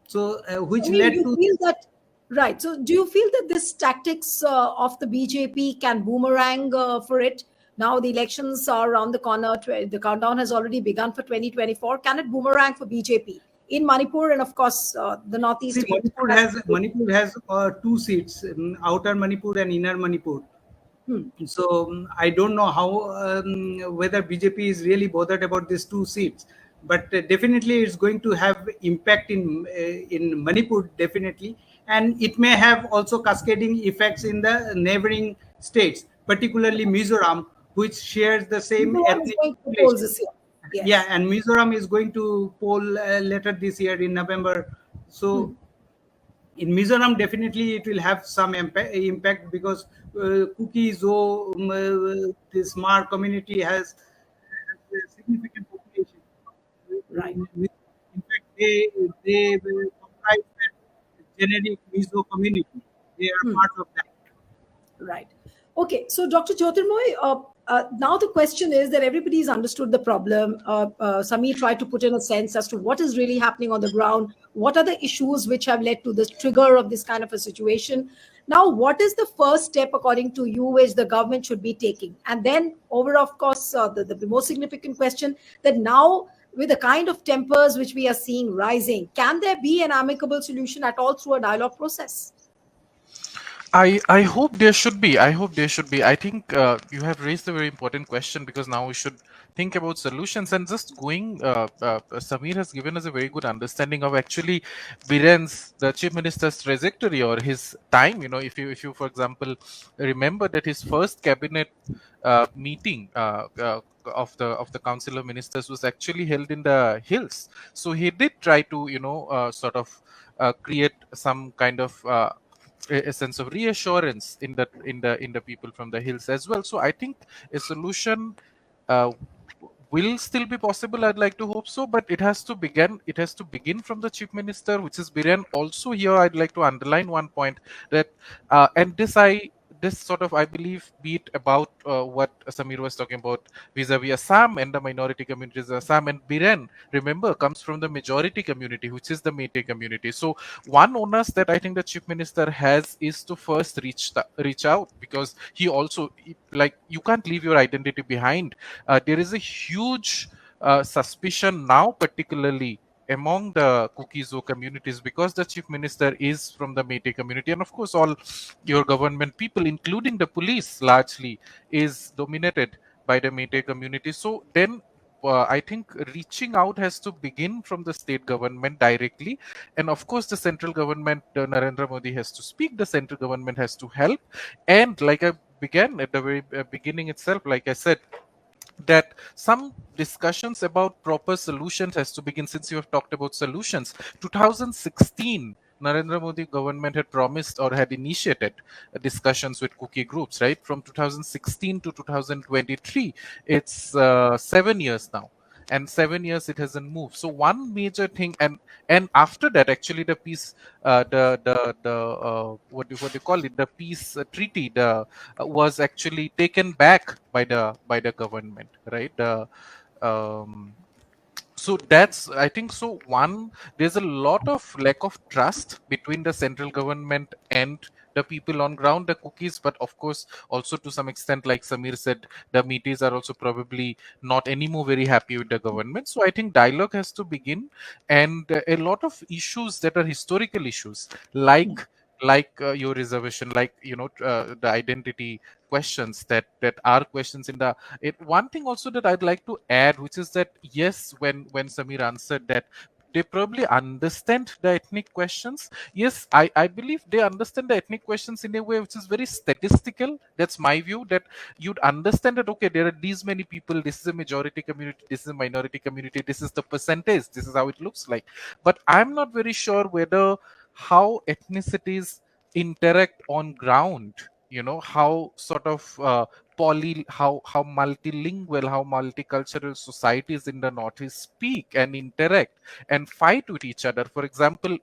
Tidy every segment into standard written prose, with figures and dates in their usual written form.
So I which mean, led you to feel that, right? So, do you feel that this tactics of the BJP can boomerang for it? Now the elections are around the corner. The countdown has already begun for 2024. Can it boomerang for BJP in Manipur and, of course, the see, northeast of India? Manipur has two seats, outer Manipur and inner Manipur. Hmm. So I don't know how whether BJP is really bothered about these two seats, but definitely it's going to have impact in Manipur definitely, and it may have also cascading effects in the neighboring states, particularly Mizoram, which shares the same Mizoram is ethnic going to polls population. this year. Yeah, Yes. and Mizoram is going to poll later this year in November. Hmm. So in Mizoram, definitely it will have some impact because Kuki Zo, this Mar community has a significant population. Right. In fact, they will comprise that generic Mizo community. They are Hmm. part of that. Right. Okay. So, Dr. Jyotirmoy, now the question is that everybody's understood the problem. Samir tried to put in a sense as to what is really happening on the ground. What are the issues which have led to the trigger of this kind of a situation? Now, what is the first step, according to you, which the government should be taking? And then, over, of course, the most significant question that now, with the kind of tempers which we are seeing rising, can there be an amicable solution at all through a dialogue process? I hope there should be. I hope there should be. I think you have raised a very important question, because now we should think about solutions. And just going, Samir has given us a very good understanding of actually Biren's, the chief minister's trajectory or his time. If you for example remember that his first cabinet meeting of the council of ministers was actually held in the hills. So he did try to sort of create some kind of a sense of reassurance in the people from the hills as well. So I think a solution uh, will still be possible. I'd like to hope so, but it has to begin from the chief minister, which is Biren. Also here I'd like to underline one point, that and this sort of, I believe, be it about what Samir was talking about vis-a-vis Assam and the minority communities of Assam, and Biren, remember, comes from the majority community, which is the Meitei community. So one onus that I think the chief minister has is to first reach out, because he also, like, you can't leave your identity behind. There is a huge suspicion now, particularly among the Kukizo communities, because the chief minister is from the Meitei community, and of course all your government people, including the police, largely is dominated by the Meitei community. So then I think reaching out has to begin from the state government directly, and of course the central government, Narendra Modi, has to speak. The central government has to help, and like I began at the very beginning itself, like I said, that some discussions about proper solutions has to begin. Since you have talked about solutions, 2016 Narendra Modi government had promised or had initiated discussions with cookie groups, right? From 2016 to 2023, it's 7 years now, and 7 years it hasn't moved. So one major thing, and after that, actually, the peace, what do you call it, the peace treaty, was actually taken back by the government, right? So that's, I think, so one, there's a lot of lack of trust between the central government and the people on ground, the cookies, but of course also to some extent, like Samir said, the metis are also probably not anymore very happy with the government. So I think dialogue has to begin, and a lot of issues that are historical issues, like your reservation, like the identity questions that are questions in the one thing also that I'd like to add, which is that yes, when Samir answered that they probably understand the ethnic questions. Yes, I believe they understand the ethnic questions in a way which is very statistical. That's my view, that you'd understand that, okay, there are these many people, this is a majority community, this is a minority community, this is the percentage, this is how it looks like. But I'm not very sure whether how ethnicities interact on ground, how sort of how multilingual, how multicultural societies in the Northeast speak and interact and fight with each other. For example,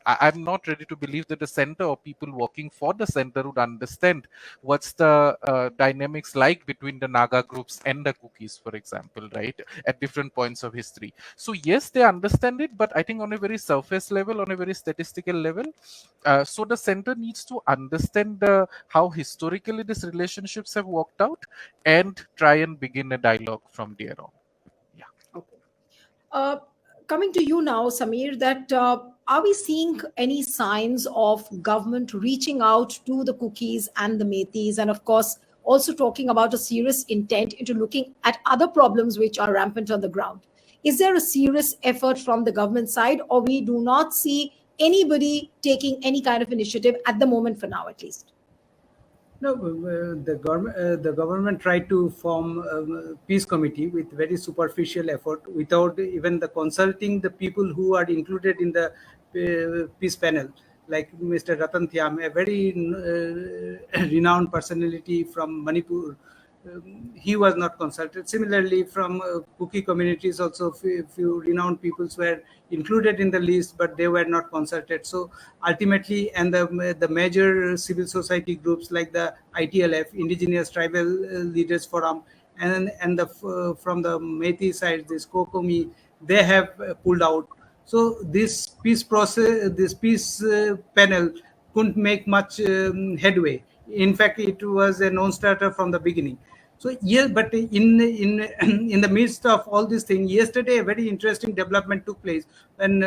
I'm not ready to believe that the center or people working for the center would understand what's the dynamics like between the Naga groups and the Kukis, for example, right, at different points of history. So yes, they understand it, but I think on a very surface level, on a very statistical level. So the center needs to understand how historically these relationships have worked out and try and begin a dialogue from there on. Yeah. Okay. Uh, Coming to you now, Samir, that are we seeing any signs of government reaching out to the Kukis and the Metis, and of course also talking about a serious intent into looking at other problems which are rampant on the ground? Is there a serious effort from the government side, or we do not see anybody taking any kind of initiative at the moment, for now at least? No, the government tried to form a peace committee with very superficial effort, without even the consulting the people who are included in the peace panel, like Mr. Ratan Thiam, a very renowned personality from Manipur. He was not consulted. Similarly, from Kuki communities, also few renowned peoples were included in the list, but they were not consulted. So ultimately, and the major civil society groups like the ITLF, Indigenous Tribal Leaders Forum, and from the Metis side, this Kokomi, they have pulled out. So this peace panel couldn't make much headway. In fact, it was a non-starter from the beginning. So yeah, but in in the midst of all these things, yesterday a very interesting development took place when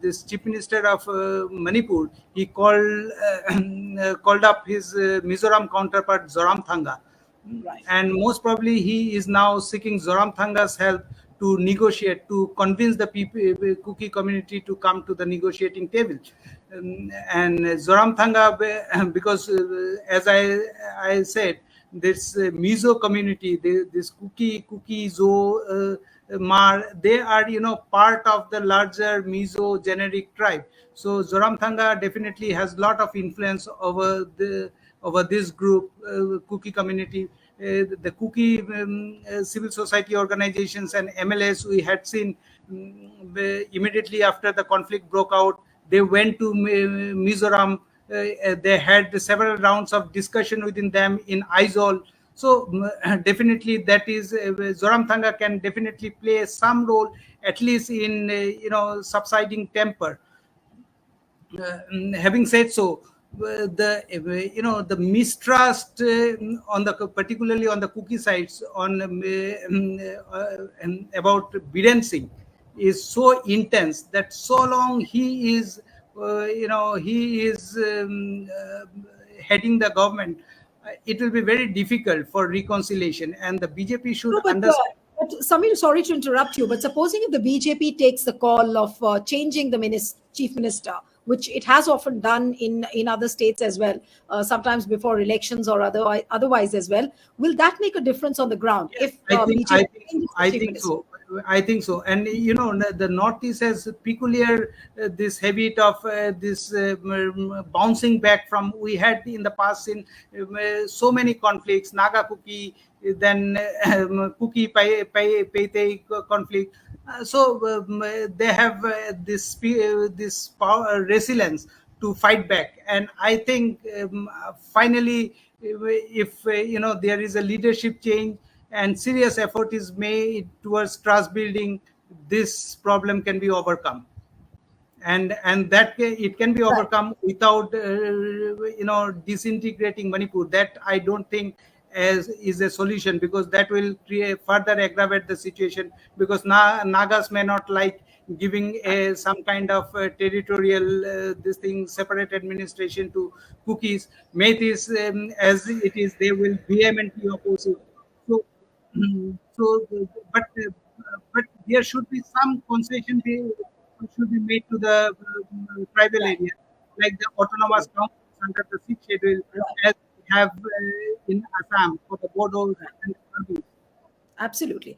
this chief minister of Manipur, he called up his Mizoram counterpart Zoram Thanga, Right. and most probably he is now seeking Zoram Thanga's help to negotiate, to convince the people, Kuki community, to come to the negotiating table. And Zoram Thanga, because as I said, this Mizo community, this Kuki Zo Mar, they are part of the larger Mizo generic tribe. So Zoram Thanga definitely has lot of influence over this group, Kuki community. The Kuki civil society organizations and MLS we had seen immediately after the conflict broke out. They went to Mizoram. They had several rounds of discussion within them in Aizawl. So definitely that is Zoram Thanga can definitely play some role, at least in subsiding temper. Having said so, the mistrust on the particularly on the Cookie sites on about Biren Singh is so intense that so long he is heading the government, it will be very difficult for reconciliation, and the BJP should No, understand. but Samir, sorry to interrupt you, but supposing if the BJP takes the call of changing the chief minister, which it has often done in other states as well, sometimes before elections or otherwise as well, will that make a difference on the ground if BJP changes the I chief think minister? so. I think so. And the Northeast has peculiar this habit of this bouncing back from we had in the past in so many conflicts, Naga Kuki, then Kuki Paite conflict. So they have this power, resilience to fight back, and I think finally, if there is a leadership change and serious effort is made towards trust building, this problem can be overcome, and that it can be Right. overcome without disintegrating Manipur. That I don't think as is a solution, because that will create further aggravate the situation, because Nagas may not like giving some kind of territorial this thing separate administration to Cookies. Metis, as it is, they will vehemently oppose it. So so but there should be some concession should be made to the tribal Right. area, like the autonomous councils under the sixth schedule, Right. as we have in Assam for the Bodos and the Kargils. Absolutely.